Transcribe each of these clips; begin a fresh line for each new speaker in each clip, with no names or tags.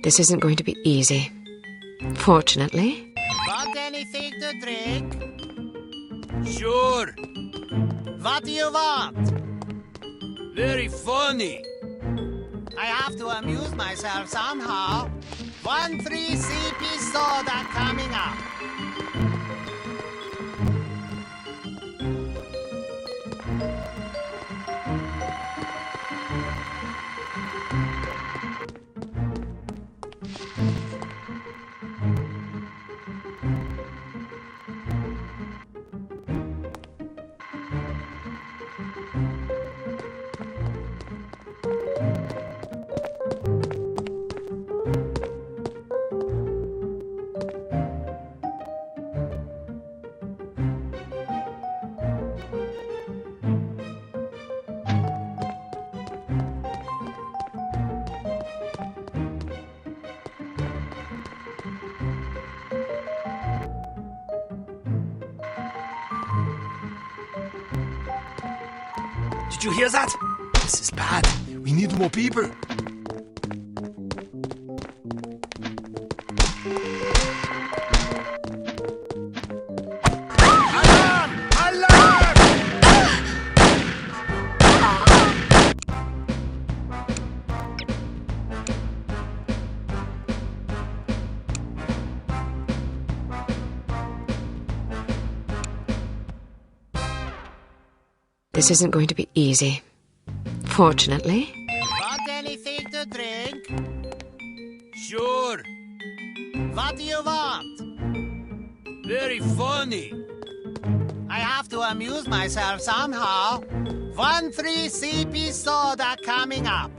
This isn't going to be easy. Fortunately.
Want anything to drink?
Sure.
What do you want?
Very funny.
I have to amuse myself somehow. 1 free CP soda coming up.
Did you hear that? This is bad. We need more people. Alarm! Alarm!
This isn't going to be easy. Fortunately.
Want anything to drink?
Sure.
What do you want?
Very funny.
I have to amuse myself somehow. 1 free CP soda coming up.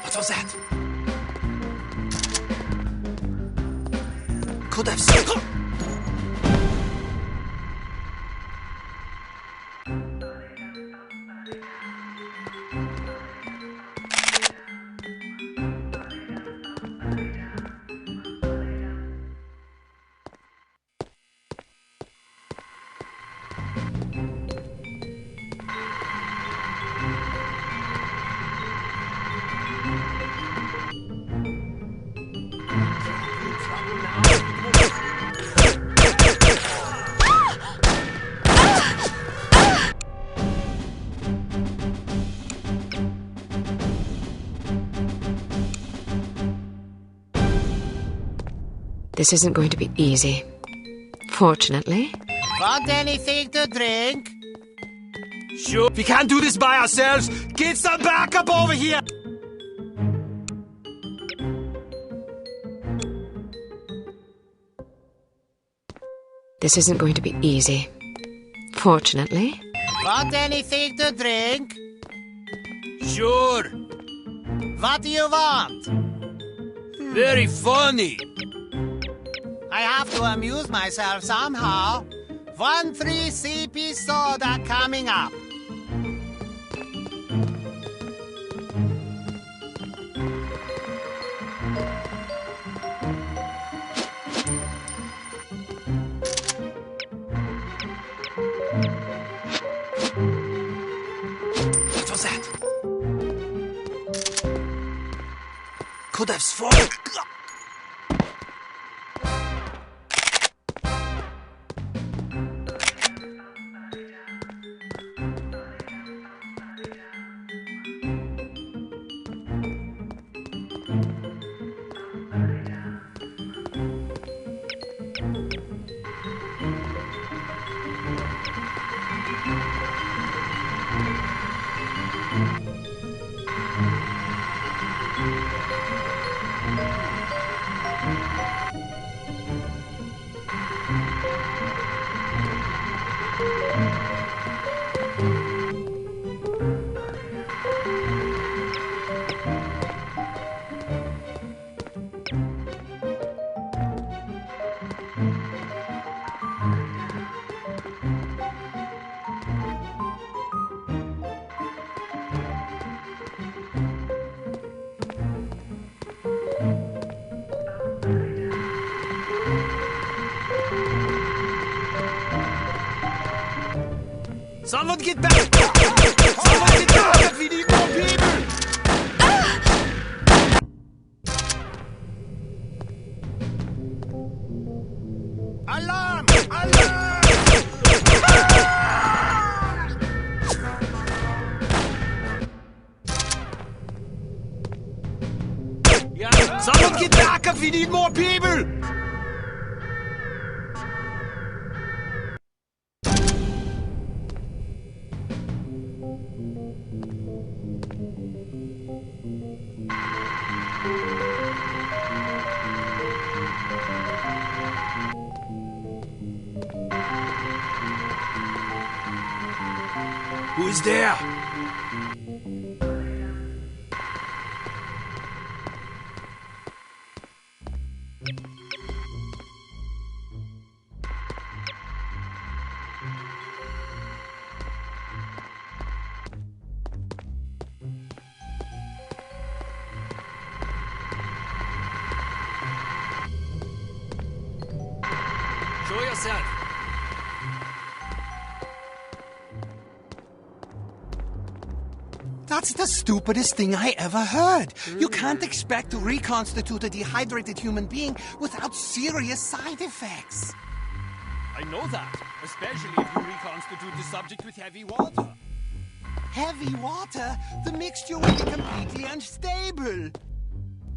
What was that? Could have seen.
This isn't going to be easy. Fortunately.
Want anything to drink?
Sure. We can't do this by ourselves. Get some backup over here.
This isn't going to be easy. Fortunately.
Want anything to drink?
Sure.
What do you want?
Very funny.
I have to amuse myself somehow. 1 free CP soda coming up.
What was that? Could have sworn. Someone get back! Someone get back! We need more people!
Alarm! Alarm!
Yeah, someone get back up! We need more people! Who is there? Show yourself.
That's the stupidest thing I ever heard. You can't expect to reconstitute a dehydrated human being without serious side effects.
I know that, especially if you reconstitute the subject with heavy water.
Heavy water? The mixture will be completely unstable.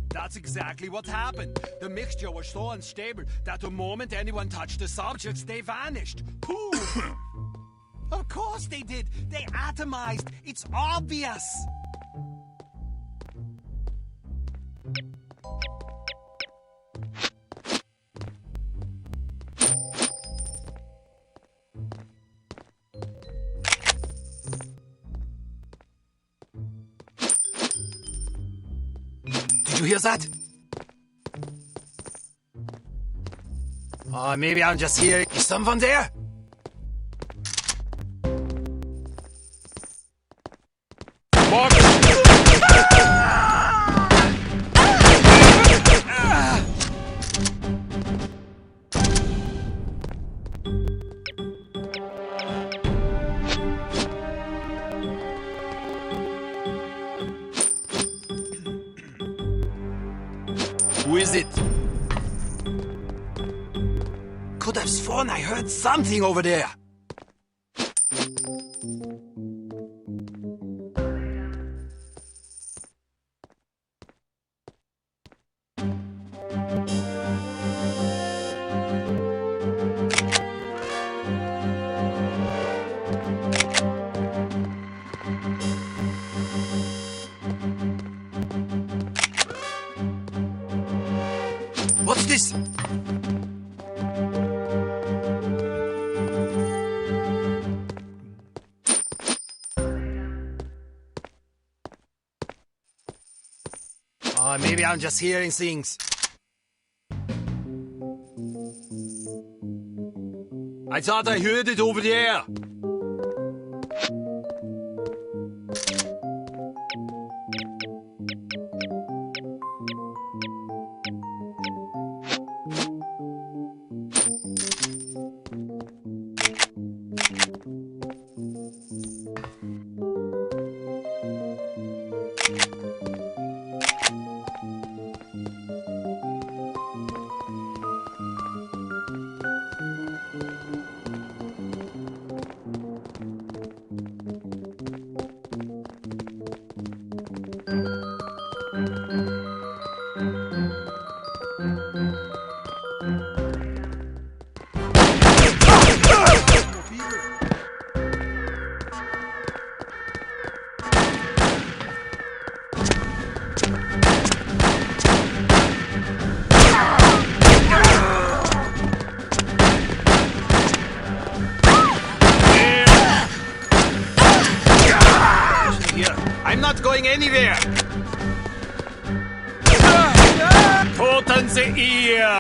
That's exactly what happened. The mixture was so unstable that the moment anyone touched the subjects, they vanished. Poof!
Of course they did. They atomized. It's obvious.
Did you hear that? Maybe I'm just hearing. Is someone there? Who is it? Could have sworn I heard something over there. What's this? Maybe I'm just hearing things. I thought I heard it over there. I'm not going anywhere. Toten Sie ihr!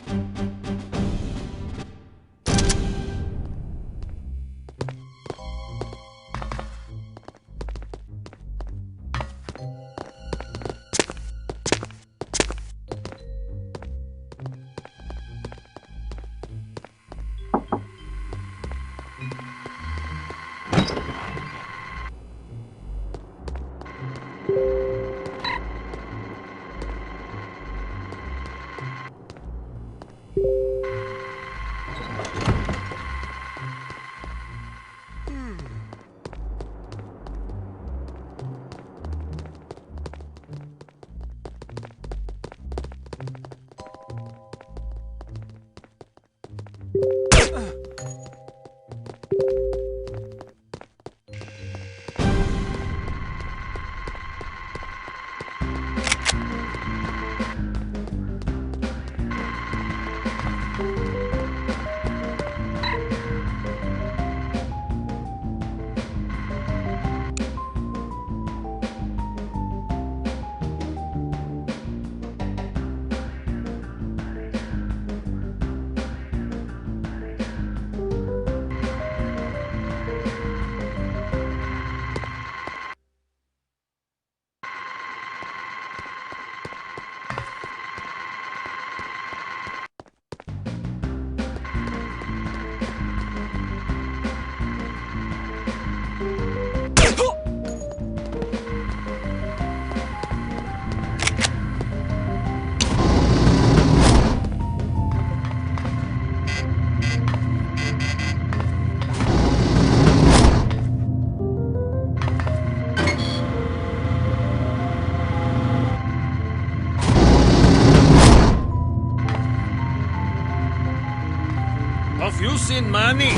in money.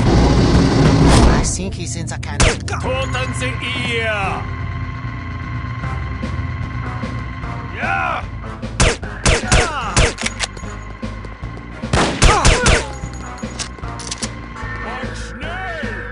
I think he's in the kind of...
Toten Sie ihr! Ja! Ja! Und schnell!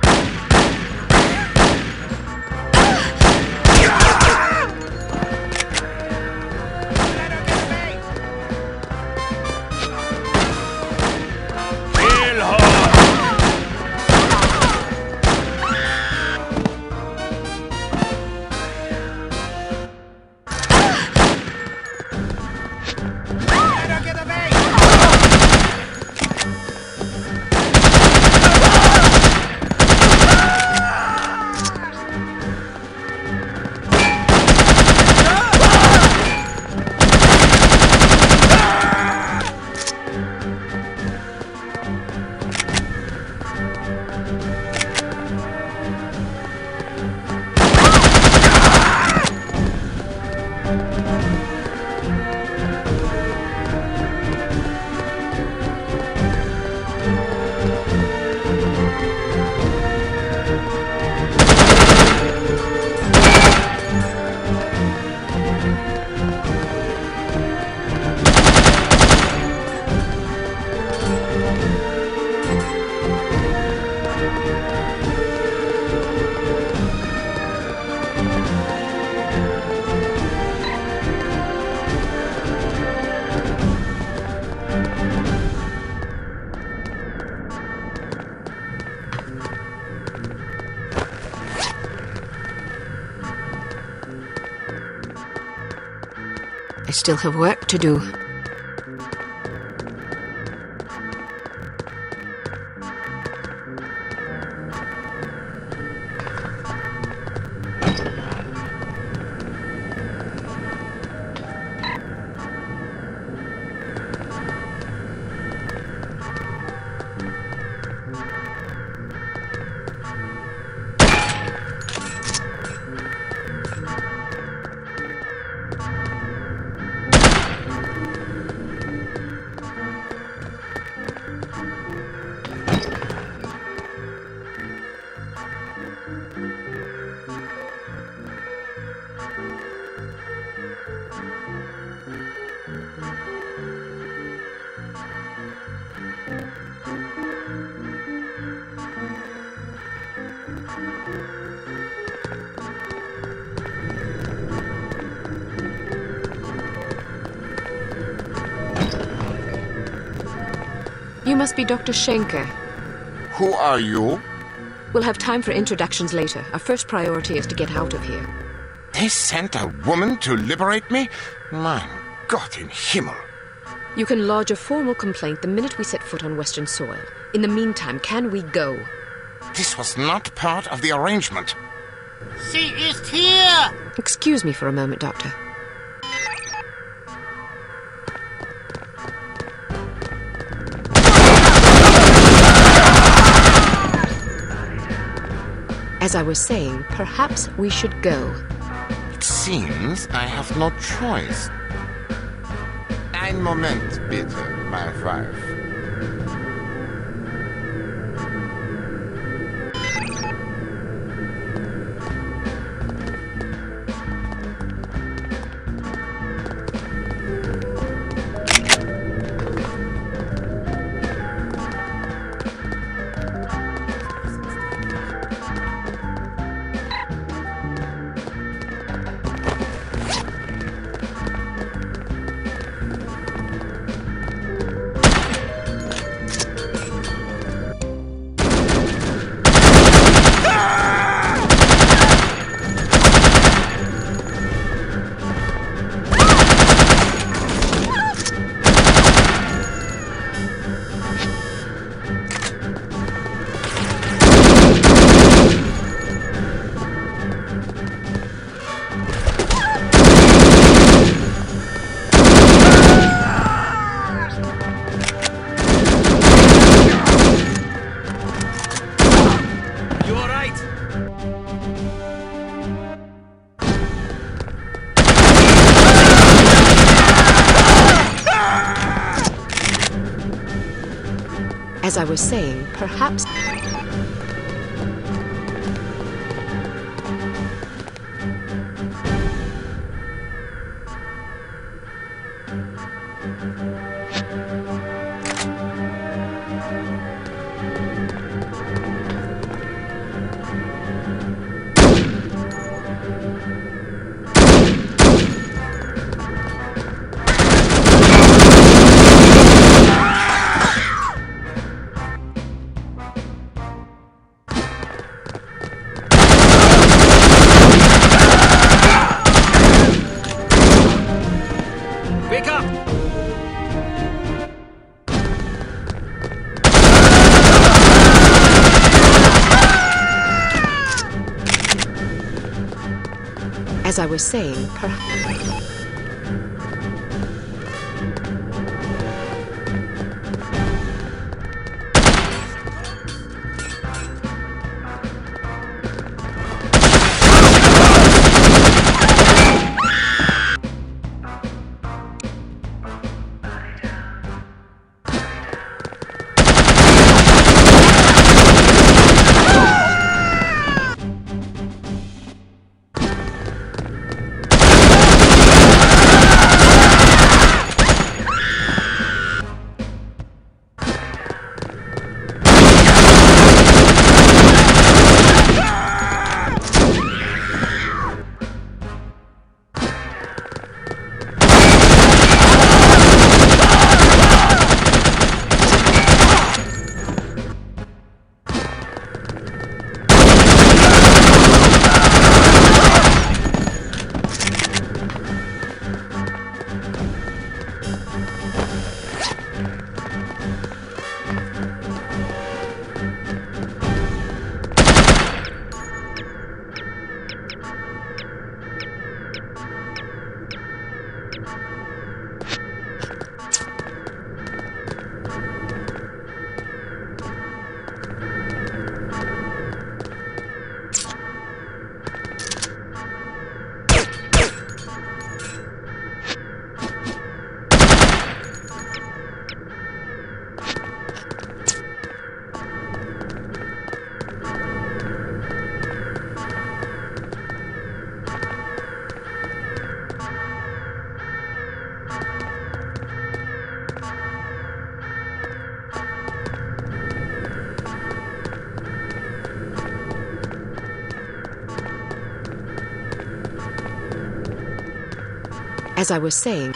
I still have work to do. You must be Dr. Schenker.
Who are you?
We'll have time for introductions later. Our first priority is to get out of here.
They sent a woman to liberate me? Mein Gott in Himmel.
You can lodge a formal complaint the minute we set foot on Western soil. In the meantime, can we go?
This was not part of the arrangement.
Sie ist hier!
Excuse me for a moment, Doctor. As I was saying, perhaps we should go.
It seems I have no choice. Ein Moment, bitte, my wife.
As I was saying, perhaps...
Wake up!
As I was saying, as I was saying...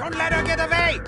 Don't let her get away!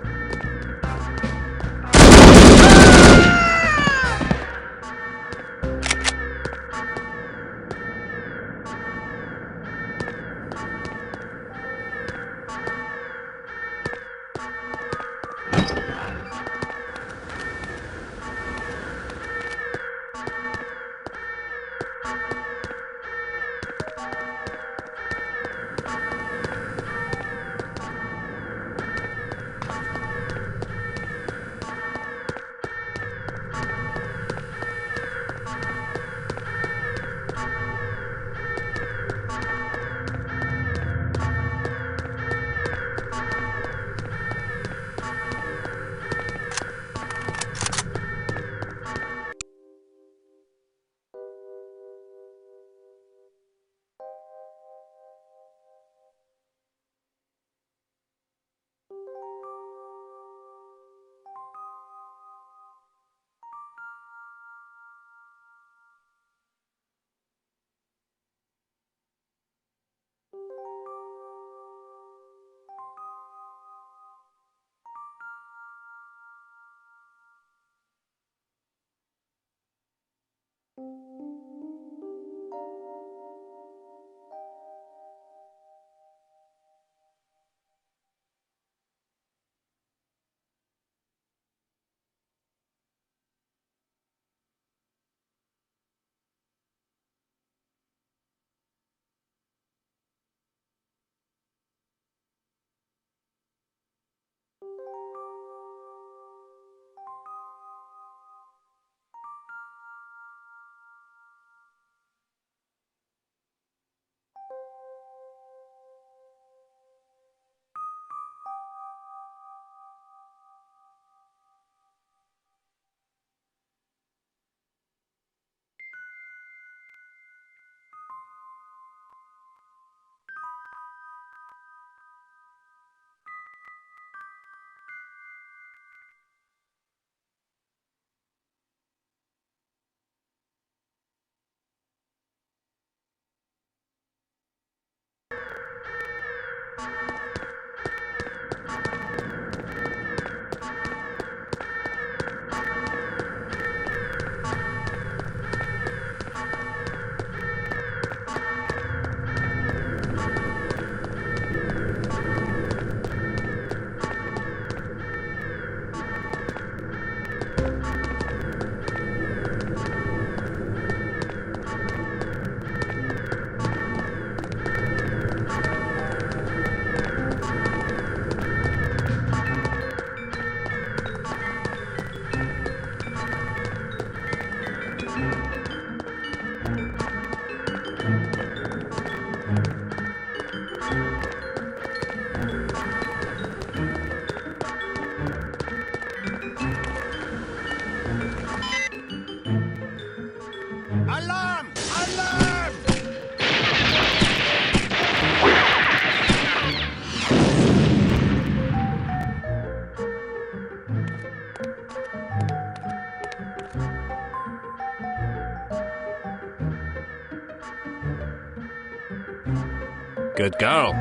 Good girl.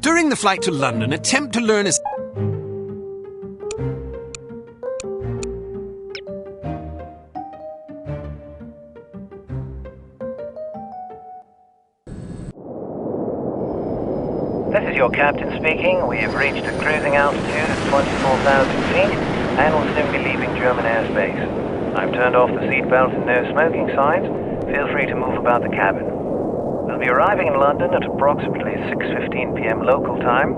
During the flight to London, attempt to learn as...
This is your captain speaking. We have reached a cruising altitude of 24,000 feet and will soon be leaving German airspace. I've turned off the seatbelt and no smoking signs. Feel free to move about the cabin. We'll be arriving in London at approximately 6:15 p.m. local time.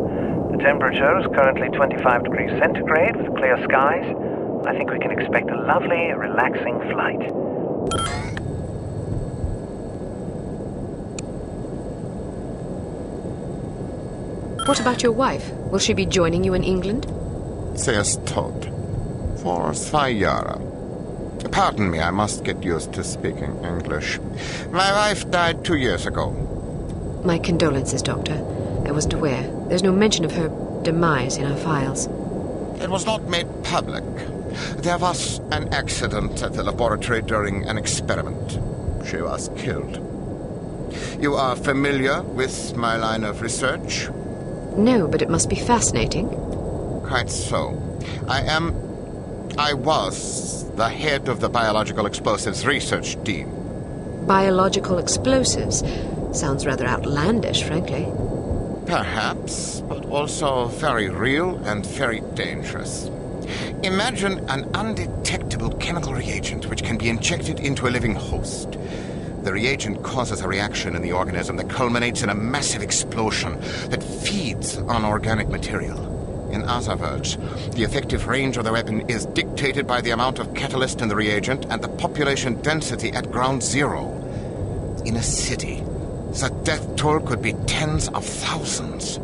The temperature is currently 25 degrees centigrade with clear skies. I think we can expect a lovely, relaxing flight.
What about your wife? Will she be joining you in England?
Sie ist tot. For 2 Jahre. Pardon me, I must get used to speaking English. My wife died 2 years ago.
My condolences, Doctor. I wasn't aware. There's no mention of her demise in our files.
It was not made public. There was an accident at the laboratory during an experiment. She was killed. You are familiar with my line of research?
No, but it must be fascinating.
Quite so. I was the head of the Biological Explosives Research Team.
Biological explosives? Sounds rather outlandish, frankly.
Perhaps, but also very real and very dangerous. Imagine an undetectable chemical reagent which can be injected into a living host. The reagent causes a reaction in the organism that culminates in a massive explosion that feeds on organic material. In other words, the effective range of the weapon is dictated by the amount of catalyst in the reagent and the population density at ground zero. In a city, the death toll could be tens of thousands.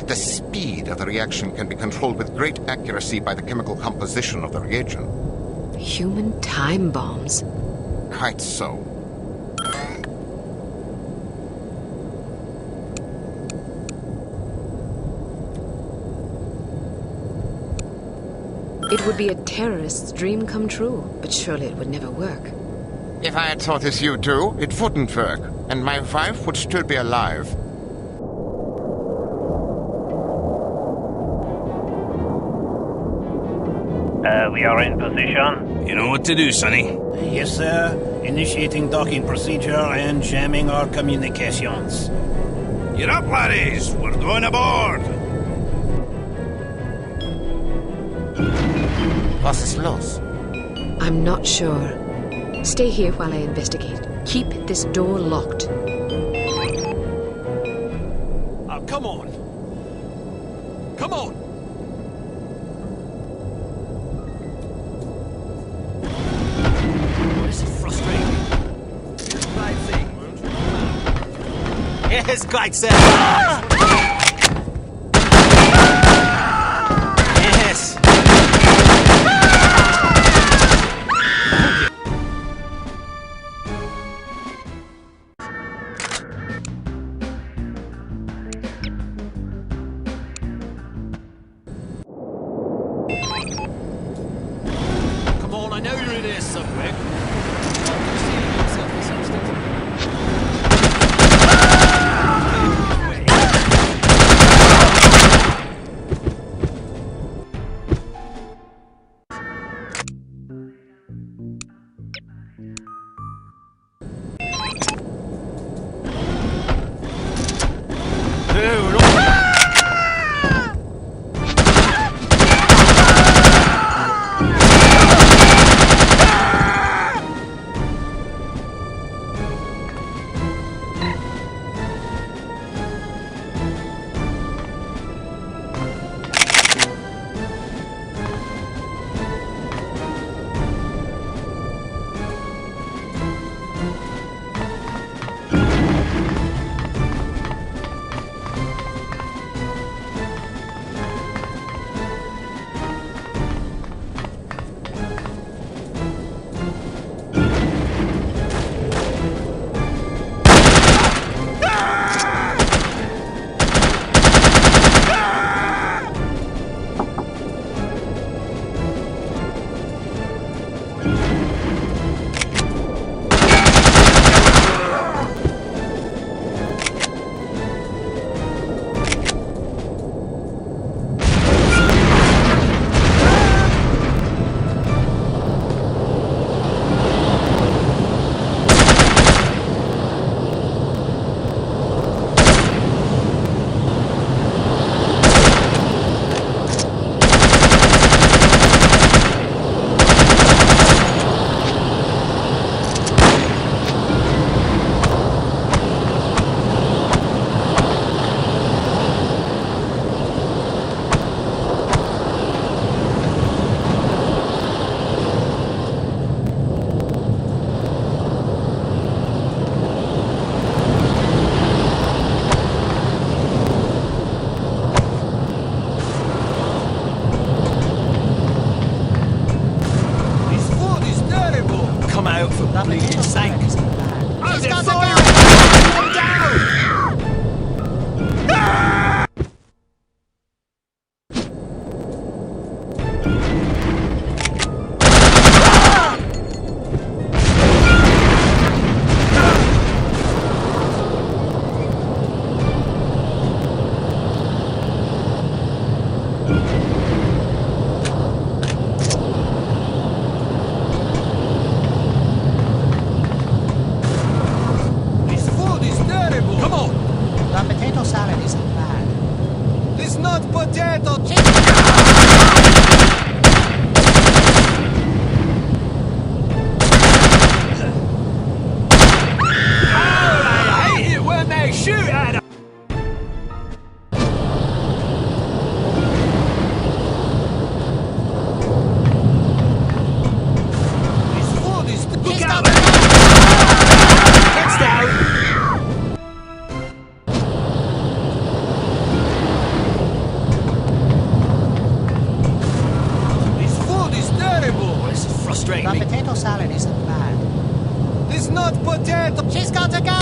The speed of the reaction can be controlled with great accuracy by the chemical composition of the reagent.
Human time bombs.
Quite so.
It would be a terrorist's dream come true, but surely it would never work.
If I had thought as you do, it wouldn't work, and my wife would still be alive.
We are in position.
You know what to do, Sonny.
Yes, sir. Initiating docking procedure and jamming our communications.
Get up, laddies. We're going aboard.
Was ist los?
I'm not sure. Stay here while I investigate. Keep this door locked.
Oh, come on. Come on. This is frustrating. Here's what I think.
Yes, quite sir. Yes.
Come on, I know you're in here somewhere. You're seeing yourself in some state. train
The
me.
potato salad isn't bad.
It's not potato.
She's got to go!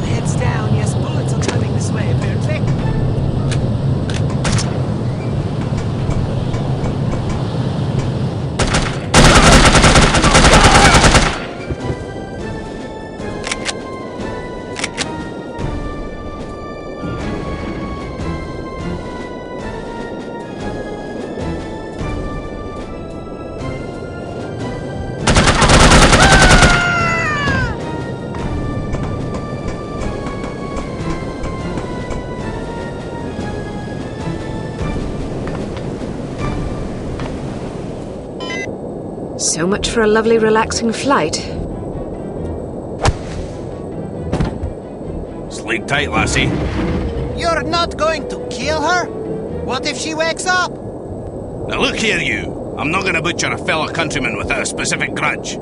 Heads down. Yes, bullets are coming this way, apparently.
So much for a lovely, relaxing flight.
Sleep tight, lassie.
You're not going to kill her? What if she wakes up?
Now look here, you. I'm not gonna butcher a fellow countryman without a specific grudge.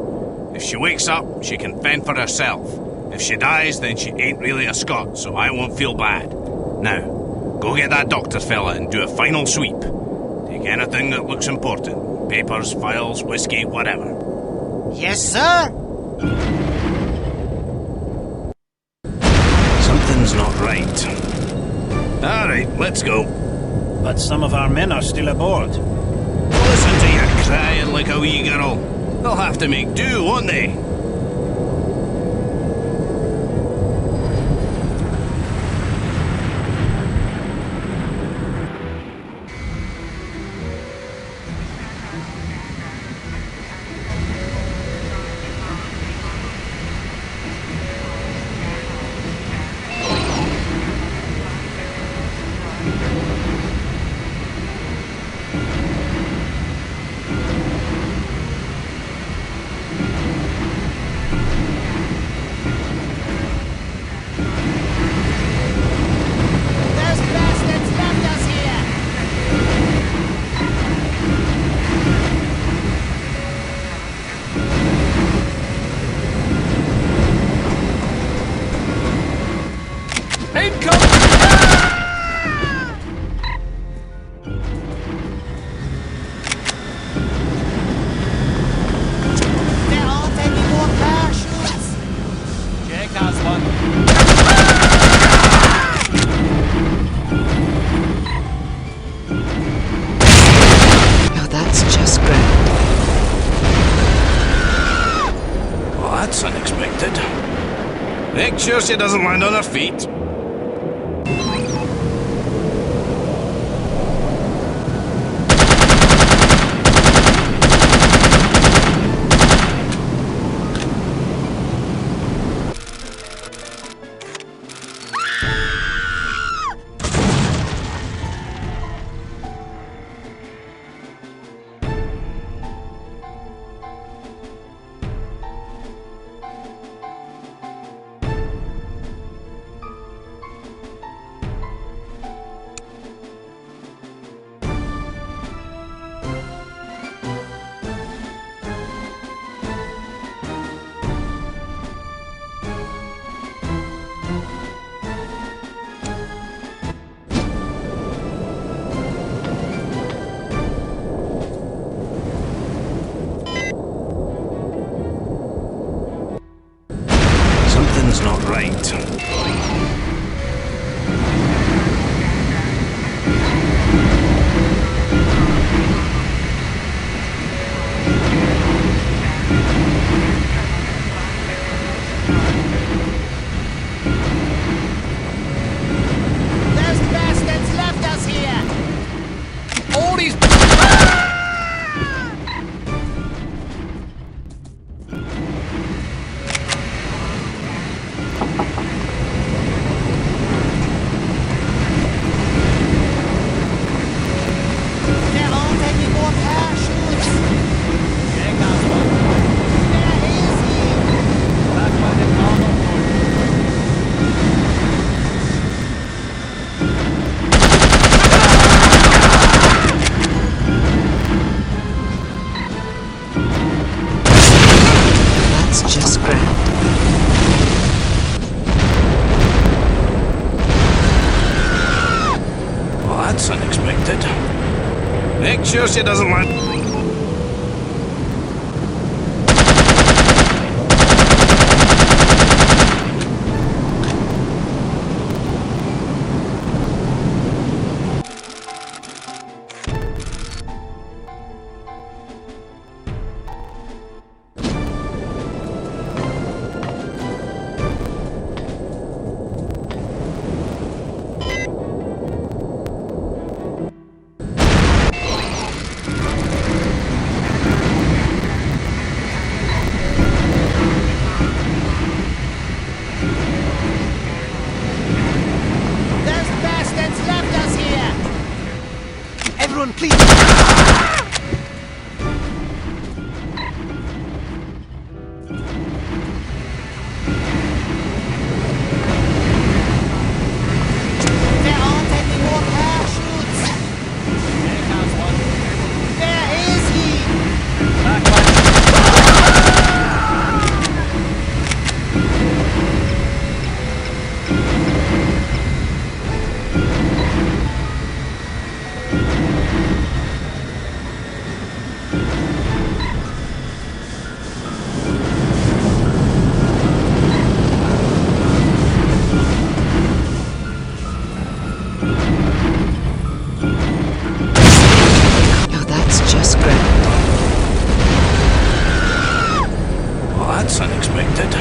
If she wakes up, she can fend for herself. If she dies, then she ain't really a Scot, so I won't feel bad. Now, go get that doctor fella and do a final sweep. Take anything that looks important. Papers, files, whiskey, whatever.
Yes, sir.
Something's not right. Alright, let's go.
But some of our men are still aboard.
Listen to you crying like a wee girl. They'll have to make do, won't they?
Those bastards left us here. They're all taking more parachutes.
Jake has one.
Now that's just grand.
Well, that's unexpected. Make sure she doesn't land on her feet. unexpected. Make sure she doesn't land.
Everyone, please! There aren't any more parachutes!
There comes one.
Where is he?
Back by
Now that's just grand.
Well, that's unexpected.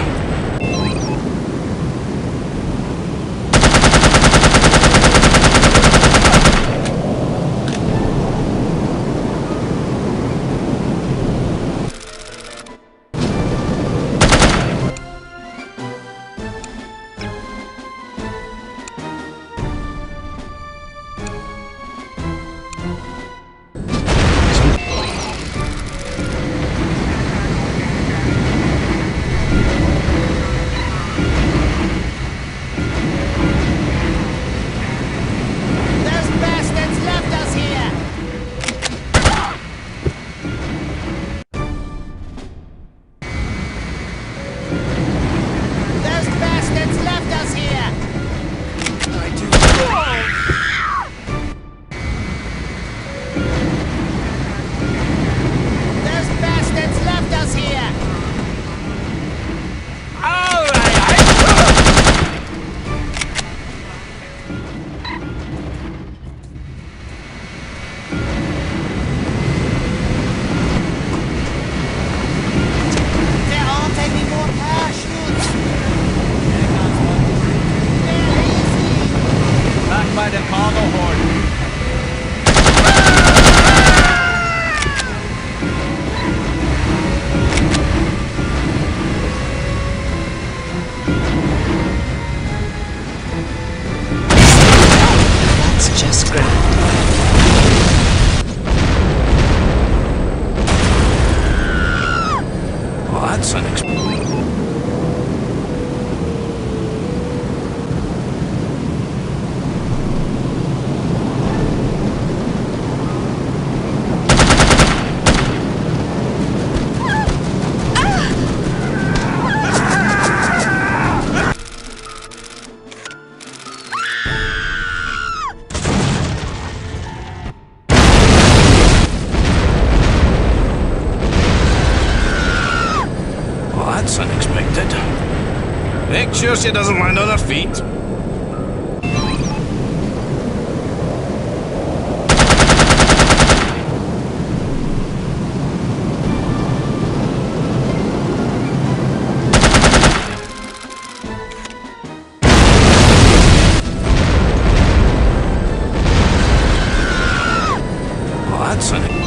Those bastards left us here! Those bastards left us here! Those bastards left us here! There aren't any more parachutes!
There comes one.
Where is he?
Back by the cargo hold.
That's just grand.
Well, that's unexpected. Well, that's unexpected. Make sure she doesn't land on her feet. Well, that's unexpected.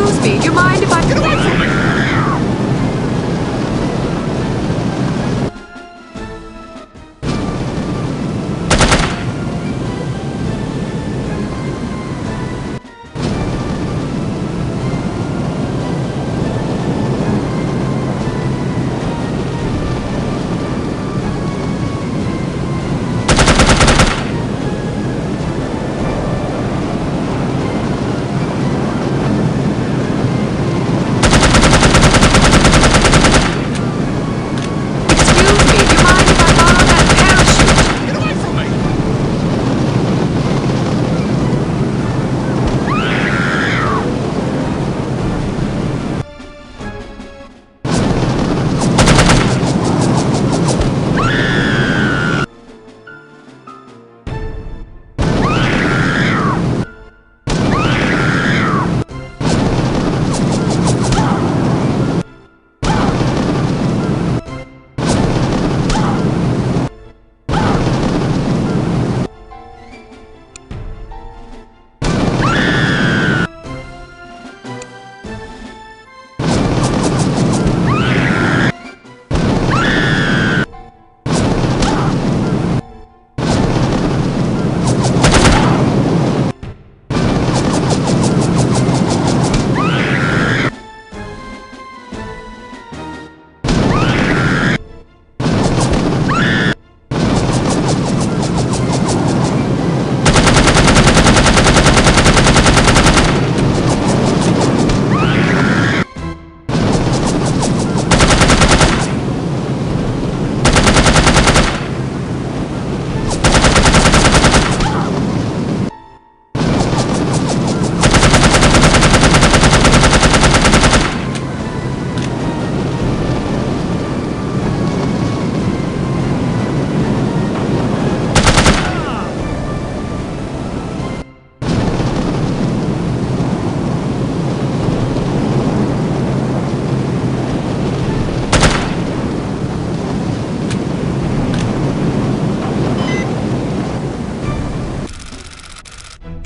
Excuse me, do you mind if I...
Get away from me!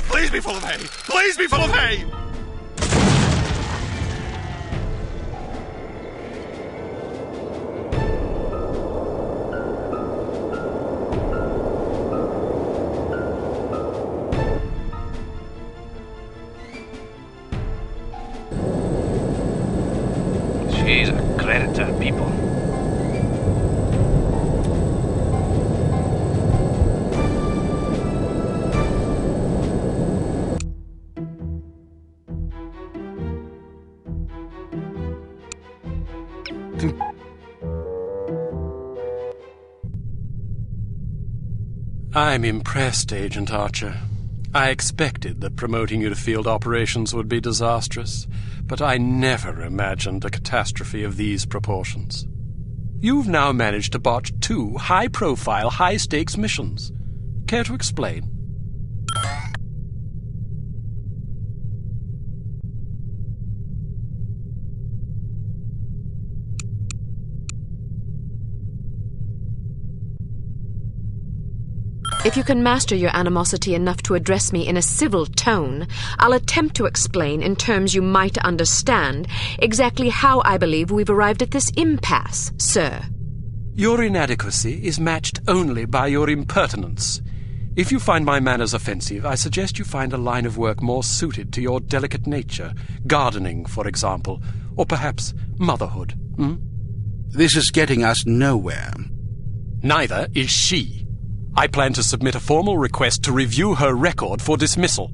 Please be full of hay! Please be full of hay!
She's a credit to her people.
I'm impressed, Agent Archer. I expected that promoting you to field operations would be disastrous, but I never imagined a catastrophe of these proportions. You've now managed to botch 2 high-profile, high-stakes missions. Care to explain?
If you can master your animosity enough to address me in a civil tone, I'll attempt to explain in terms you might understand exactly how I believe we've arrived at this impasse, sir.
Your inadequacy is matched only by your impertinence. If you find my manners offensive, I suggest you find a line of work more suited to your delicate nature. Gardening, for example, or perhaps motherhood.
This is getting us nowhere.
Neither is she. I plan to submit a formal request to review her record for dismissal.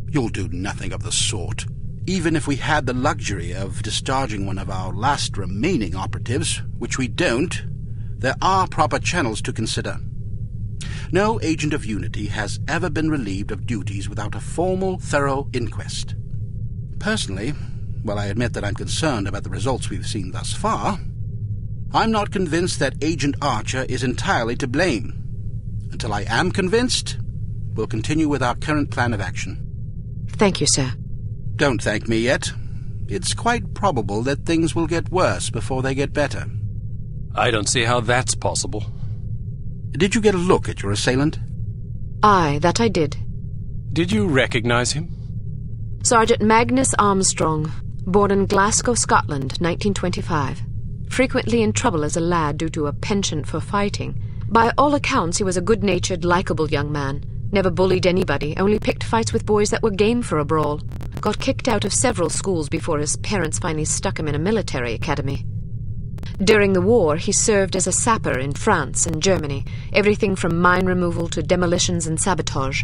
You'll do nothing of the sort. Even if we had the luxury of discharging one of our last remaining operatives, which we don't, there are proper channels to consider. No agent of Unity has ever been relieved of duties without a formal, thorough inquest. Personally, while I admit that I'm concerned about the results we've seen thus far, I'm not convinced that Agent Archer is entirely to blame. Until I am convinced, we'll continue with our current plan of action.
Thank you, sir.
Don't thank me yet. It's quite probable that things will get worse before they get better.
I don't see how that's possible.
Did you get a look at your assailant?
Aye, that I did.
Did you recognize him?
Sergeant Magnus Armstrong, born in Glasgow, Scotland, 1925. Frequently in trouble as a lad due to a penchant for fighting. By all accounts, he was a good-natured, likable young man. Never bullied anybody, only picked fights with boys that were game for a brawl. Got kicked out of several schools before his parents finally stuck him in a military academy. During the war, he served as a sapper in France and Germany, everything from mine removal to demolitions and sabotage.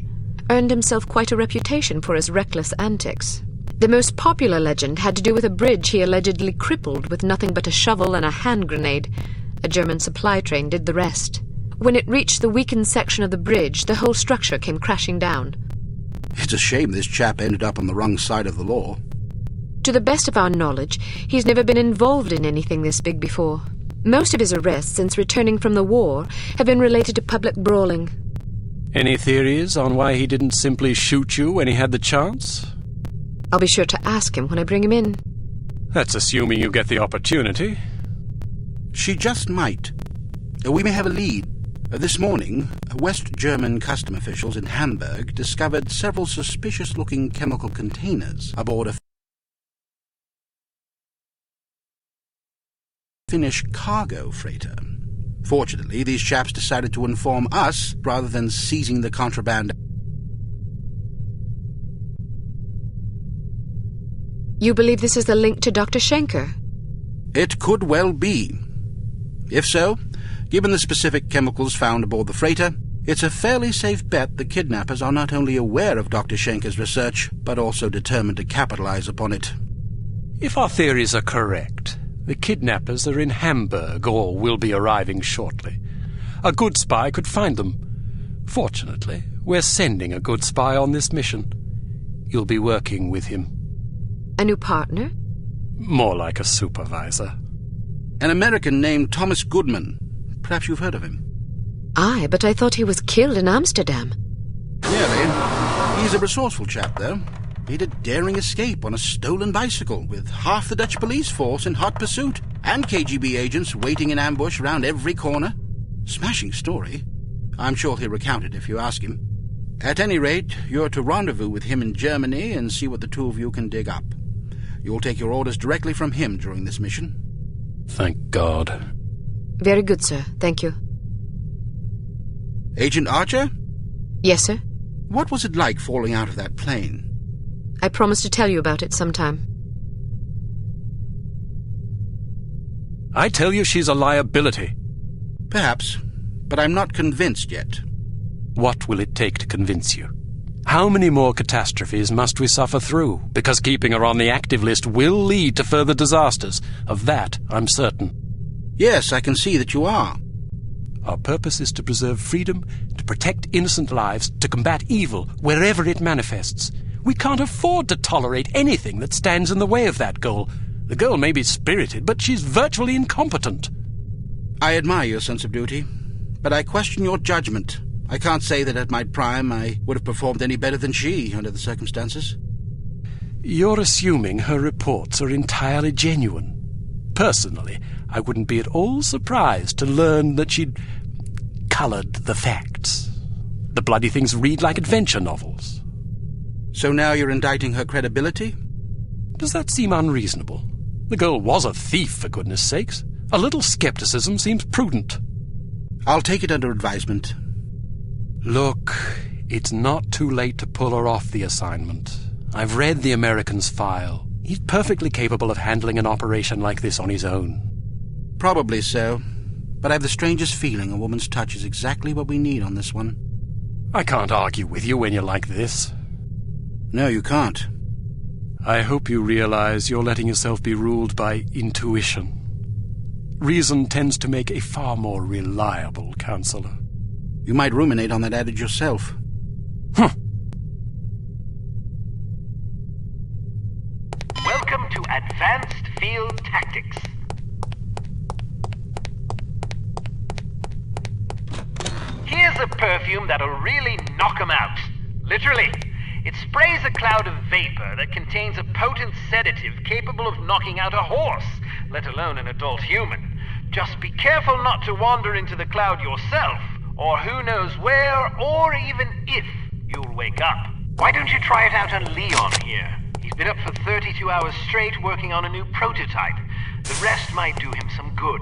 Earned himself quite a reputation for his reckless antics. The most popular legend had to do with a bridge he allegedly crippled with nothing but a shovel and a hand grenade. A German supply train did the rest. When it reached the weakened section of the bridge, the whole structure came crashing down.
It's a shame this chap ended up on the wrong side of the law.
To the best of our knowledge, he's never been involved in anything this big before. Most of his arrests since returning from the war have been related to public brawling.
Any theories on why he didn't simply shoot you when he had the chance?
I'll be sure to ask him when I bring him in.
That's assuming you get the opportunity.
She just might. We may have a lead. This morning, West German custom officials in Hamburg discovered several suspicious-looking chemical containers aboard a Finnish cargo freighter. Fortunately, these chaps decided to inform us rather than seizing the contraband.
You believe this is the link to Dr. Schenker?
It could well be. If so, given the specific chemicals found aboard the freighter, it's a fairly safe bet the kidnappers are not only aware of Dr. Schenker's research, but also determined to capitalize upon it.
If our theories are correct, the kidnappers are in Hamburg or will be arriving shortly. A good spy could find them. Fortunately, we're sending a good spy on this mission. You'll be working with him.
A new partner?
More like a supervisor.
An American named Thomas Goodman. Perhaps you've heard of him.
Aye, but I thought he was killed in Amsterdam.
Nearly. He's a resourceful chap, though. Made a daring escape on a stolen bicycle with half the Dutch police force in hot pursuit and KGB agents waiting in ambush around every corner. Smashing story. I'm sure he'll recount it if you ask him. At any rate, you're to rendezvous with him in Germany and see what the two of you can dig up. You'll take your orders directly from him during this mission.
Thank God.
Very good, sir. Thank you.
Agent Archer?
Yes, sir?
What was it like falling out of that plane?
I promise to tell you about it sometime.
I tell you she's a liability.
Perhaps, but I'm not convinced yet.
What will it take to convince you? How many more catastrophes must we suffer through? Because keeping her on the active list will lead to further disasters. Of that, I'm certain.
Yes, I can see that you are.
Our purpose is to preserve freedom, to protect innocent lives, to combat evil wherever it manifests. We can't afford to tolerate anything that stands in the way of that goal. The girl may be spirited, but she's virtually incompetent.
I admire your sense of duty, but I question your judgment. I can't say that at my prime I would have performed any better than she under the circumstances.
You're assuming her reports are entirely genuine. Personally, I wouldn't be at all surprised to learn that she'd coloured the facts. The bloody things read like adventure novels.
So now you're indicting her credibility?
Does that seem unreasonable? The girl was a thief, for goodness sakes. A little skepticism seems prudent.
I'll take it under advisement.
Look, it's not too late to pull her off the assignment. I've read the American's file. He's perfectly capable of handling an operation like this on his own.
Probably so, but I have the strangest feeling a woman's touch is exactly what we need on this one.
I can't argue with you when you're like this.
No, you can't.
I hope you realize you're letting yourself be ruled by intuition. Reason tends to make a far more reliable counselor.
You might ruminate on that adage yourself.
Welcome to Advanced Field Tactics. Here's a perfume that'll really knock 'em out. Literally. It sprays a cloud of vapor that contains a potent sedative capable of knocking out a horse, let alone an adult human. Just be careful not to wander into the cloud yourself, or who knows where, or even if, you'll wake up. Why don't you try it out on Leon here? He's been up for 32 hours straight working on a new prototype. The rest might do him some good.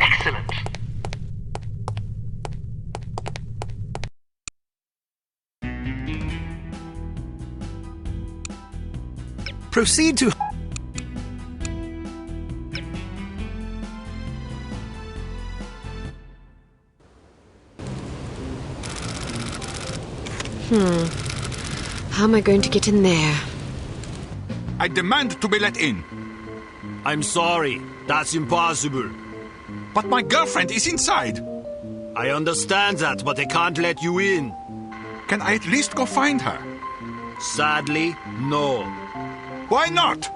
Excellent.
Proceed to...
How am I going to get in there?
I demand to be let in.
I'm sorry, that's impossible.
But my girlfriend is inside.
I understand that, but I can't let you in.
Can I at least go find her?
Sadly, no.
Why not?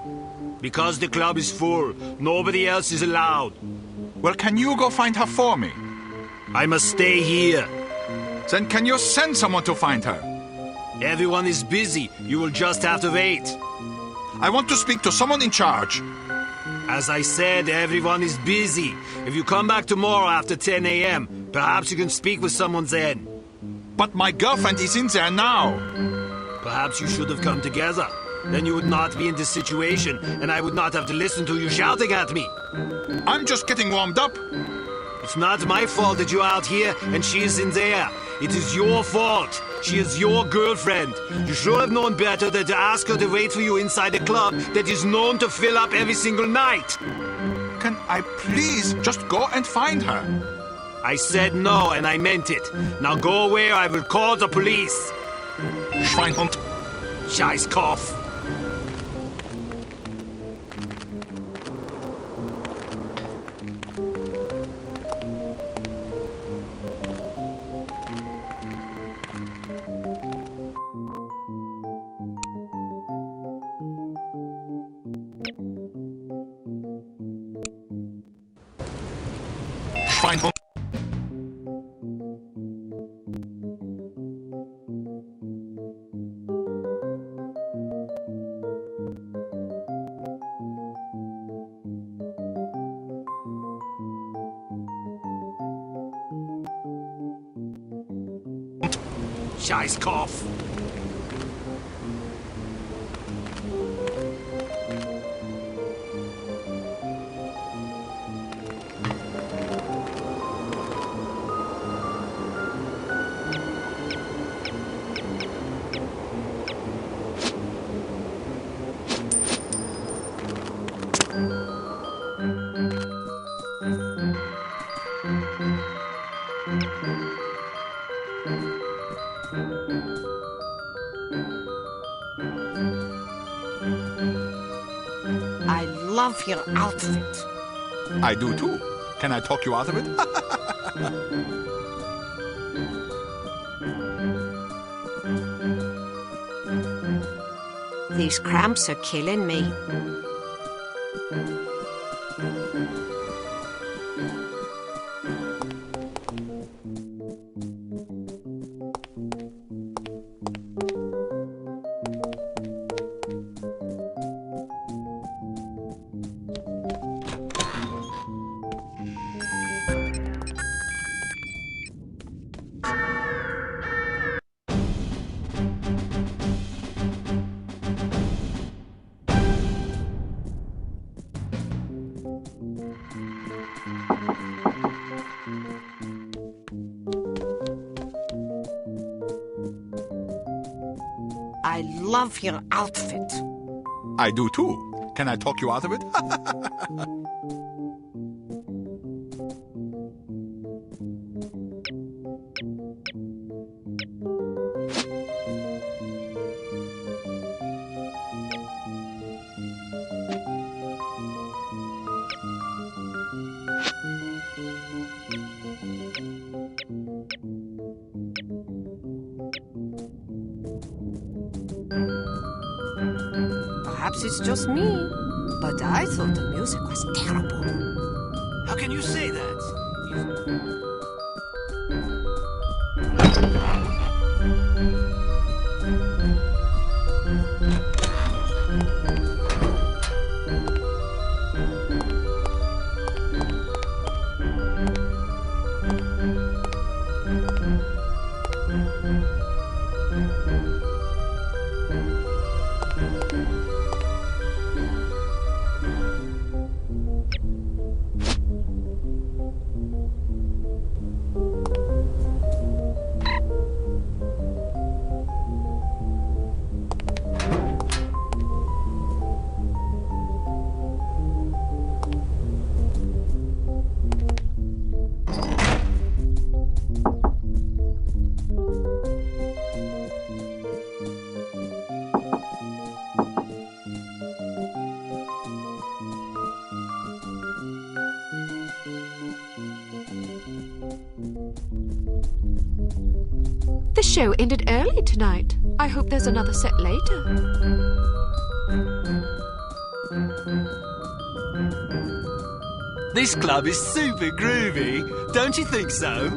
Because the club is full. Nobody else is allowed.
Well, can you go find her for me?
I must stay here.
Then can you send someone to find her?
Everyone is busy. You will just have to wait.
I want to speak to someone in charge.
As I said, everyone is busy. If you come back tomorrow after 10 a.m., perhaps you can speak with someone then.
But my girlfriend is in there now.
Perhaps you should have come together. Then you would not be in this situation, and I would not have to listen to you shouting at me.
I'm just getting warmed up.
It's not my fault that you're out here and she is in there. It is your fault. She is your girlfriend. You should have known better than to ask her to wait for you inside a club that is known to fill up every single night.
Can I please just go and find her?
I said no, and I meant it. Now go away or I will call the police.
Schweinhund.
Scheißkopf.
Schweinhund.
Scheißkopf.
I love your outfit.
I do too. Can I talk you out of it?
These cramps are killing me. I love your outfit.
I do too. Can I talk you out of it?
Perhaps it's just me, but I thought the music was terrible.
How can you say that?
The show ended early tonight. I hope there's another set later.
This club is super groovy, don't you think so?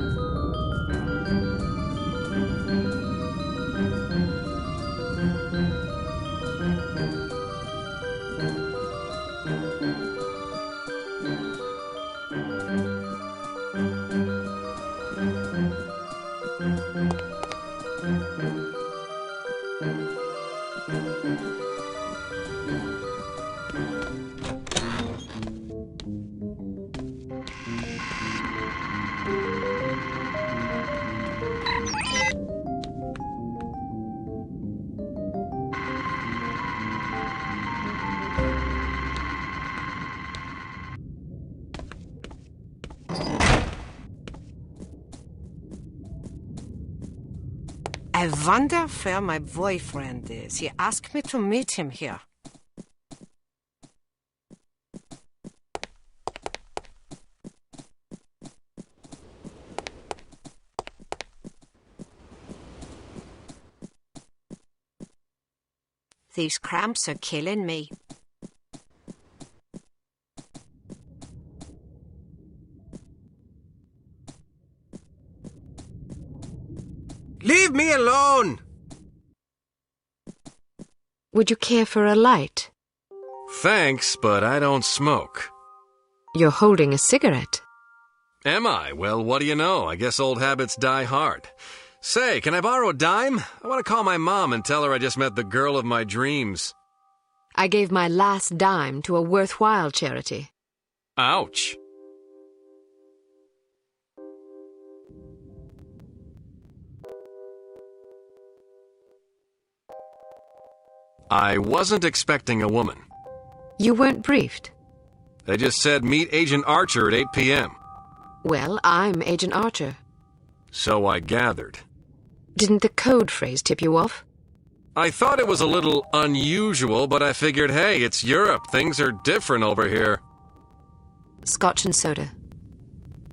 I wonder where my boyfriend is. He asked me to meet him here. These cramps are killing me.
Leave me alone!
Would you care for a light?
Thanks, but I don't smoke.
You're holding a cigarette.
Am I? Well, what do you know? I guess old habits die hard. Say, can I borrow a dime? I want to call my mom and tell her I just met the girl of my dreams.
I gave my last dime to a worthwhile charity.
Ouch. I wasn't expecting a woman.
You weren't briefed.
They just said meet Agent Archer at 8 p.m.
Well, I'm Agent Archer.
So I gathered.
Didn't the code phrase tip you off?
I thought it was a little unusual, but I figured, hey, it's Europe. Things are different over here.
Scotch and soda.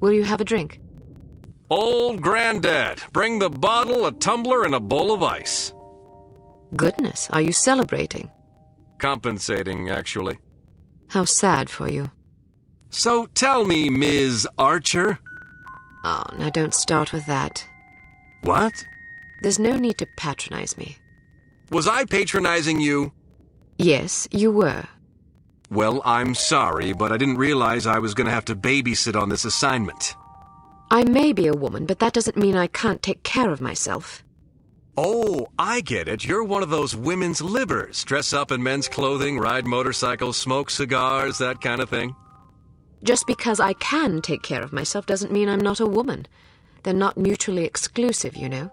Will you have a drink?
Old Granddad. Bring the bottle, a tumbler, and a bowl of ice.
Goodness, are you celebrating?
Compensating, actually.
How sad for you.
So tell me, Ms. Archer.
Oh, now don't start with that.
What?
There's no need to patronize me.
Was I patronizing you?
Yes, you were.
Well, I'm sorry, but I didn't realize I was going to have to babysit on this assignment.
I may be a woman, but that doesn't mean I can't take care of myself.
Oh, I get it. You're one of those women's livers. Dress up in men's clothing, ride motorcycles, smoke cigars, that kind of thing.
Just because I can take care of myself doesn't mean I'm not a woman. They're not mutually exclusive, you know.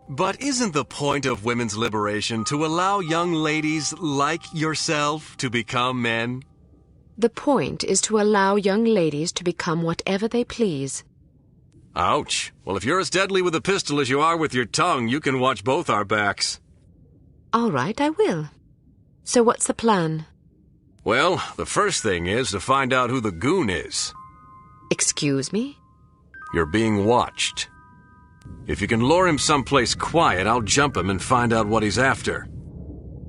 But isn't the point of women's liberation to allow young ladies like yourself to become men?
The point is to allow young ladies to become whatever they please.
Ouch. Well, if you're as deadly with a pistol as you are with your tongue, you can watch both our backs.
All right, I will. So what's the plan?
Well, the first thing is to find out who the goon is.
Excuse me?
You're being watched. If you can lure him someplace quiet, I'll jump him and find out what he's after.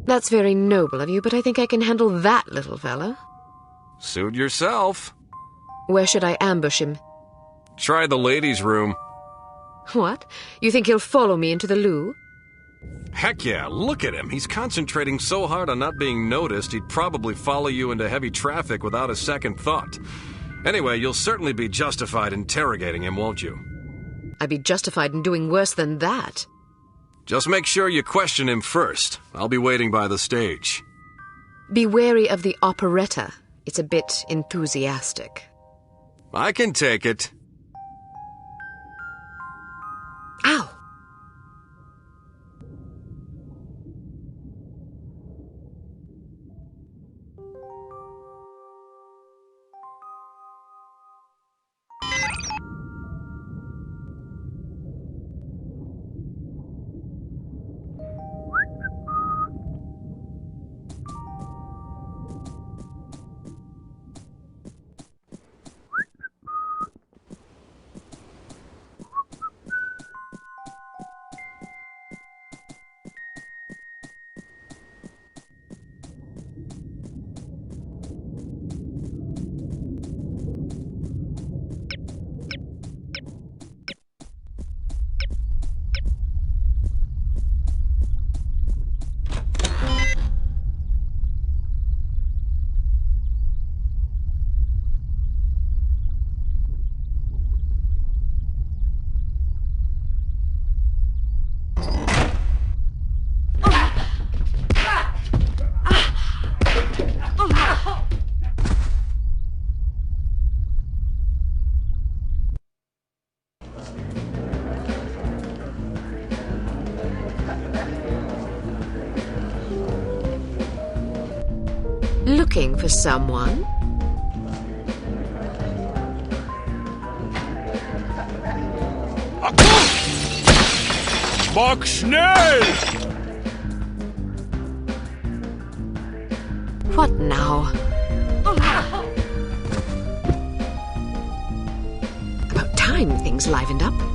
That's very noble of you, but I think I can handle that little fella.
Suit yourself.
Where should I ambush him?
Try the ladies' room.
What? You think he'll follow me into the loo?
Heck yeah, look at him. He's concentrating so hard on not being noticed, he'd probably follow you into heavy traffic without a second thought. Anyway, you'll certainly be justified interrogating him, won't you?
I'd be justified in doing worse than that.
Just make sure you question him first. I'll be waiting by the stage.
Be wary of the operetta. It's a bit enthusiastic.
I can take it.
Ow! Looking for someone?
Mach schnell!
What now? About time things livened up.